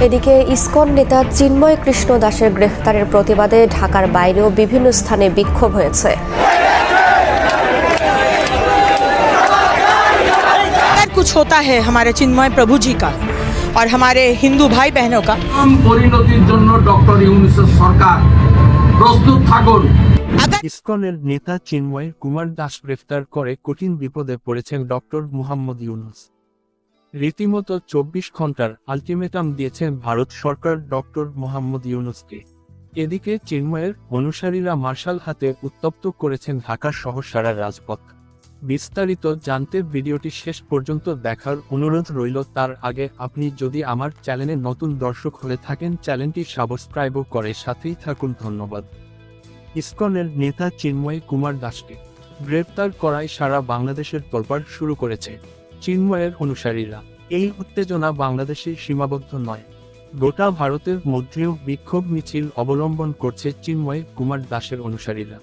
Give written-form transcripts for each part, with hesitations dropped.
এদিকে ইসকন নেতা চিন্ময় কৃষ্ণ দাসের গ্রেফতারের প্রতিবাদে ঢাকার বাইরেও বিভিন্ন স্থানে বিক্ষোভ হয়েছে। कुछ होता है हमारे चिन्मय प्रभु जी का और हमारे हिंदू भाई बहनों का পরিণতির জন্য ডক্টর ইউনূসের সরকার প্রস্তুত থাকুন। ইসকনের নেতা চিন্ময় কুমার দাস গ্রেফতার করে কঠিন বিপদে পড়েছেন ডক্টর মুহাম্মদ ইউনূস। রীতিমতো 24 ঘন্টার আলটিমেটাম দিয়েছেন ভারত সরকার ডক্টর মুহাম্মদ ইউনূসকে। এদিকে চিন্ময়ের অনুসারীরা মার্শাল হাতে উত্তপ্ত করেছেন ঢাকা সহ সারা রাজপথ। বিস্তারিত জানতে ভিডিওটি শেষ পর্যন্ত দেখার অনুরোধ রইল। তার আগে আপনি যদি আমার চ্যানেলে নতুন দর্শক হয়ে থাকেন চ্যানেলটি সাবস্ক্রাইব করে সাথেই থাকুন। ধন্যবাদ। ইসকনের নেতা চিন্ময় কুমার দাসকে গ্রেপ্তার করায় সারা বাংলাদেশের তোলপাড় শুরু করেছে চিন্ময়ের অনুসারীরা। এই উত্তেজনা বাংলাদেশে সীমাবদ্ধ নয়, গোটা ভারতের মধ্যেও বিক্ষোভ মিছিল অবলম্বন করছে চিন্ময় কুমার দাসের অনুসারীরা।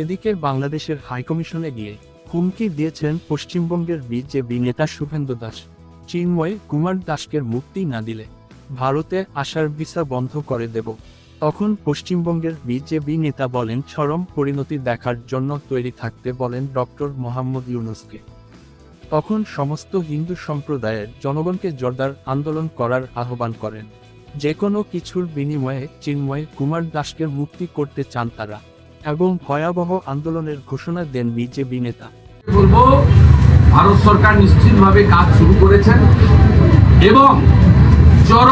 এদিকে বাংলাদেশের হাইকমিশনে গিয়ে হুমকি দিয়েছেন পশ্চিমবঙ্গের বিজেপি নেতা শুভেন্দু দাস। চিন্ময় কুমার দাসকে মুক্তি না দিলে ভারতে আসার ভিসা বন্ধ করে দেব। তখন পশ্চিমবঙ্গের বিজেপি নেতা বলেন চরম পরিণতি দেখার জন্য তৈরি থাকতে বলেন ডক্টর মুহাম্মদ ইউনূসকে। তখন সমস্ত হিন্দু সম্প্রদায়ের জনগণকে জোরদার আন্দোলন করার আহ্বান করেন। যে কোনো কিছুর বিনিময়ে চিন্ময় কুমার দাসকে মুক্তি করতে চান তারা, এবং ভয়াবহ আন্দোলনের ঘোষণা দেন বিজেপি নেতা। বলবো, ভারত সরকার নিশ্চিতভাবে কাজ শুরু করেছেন এবং চরম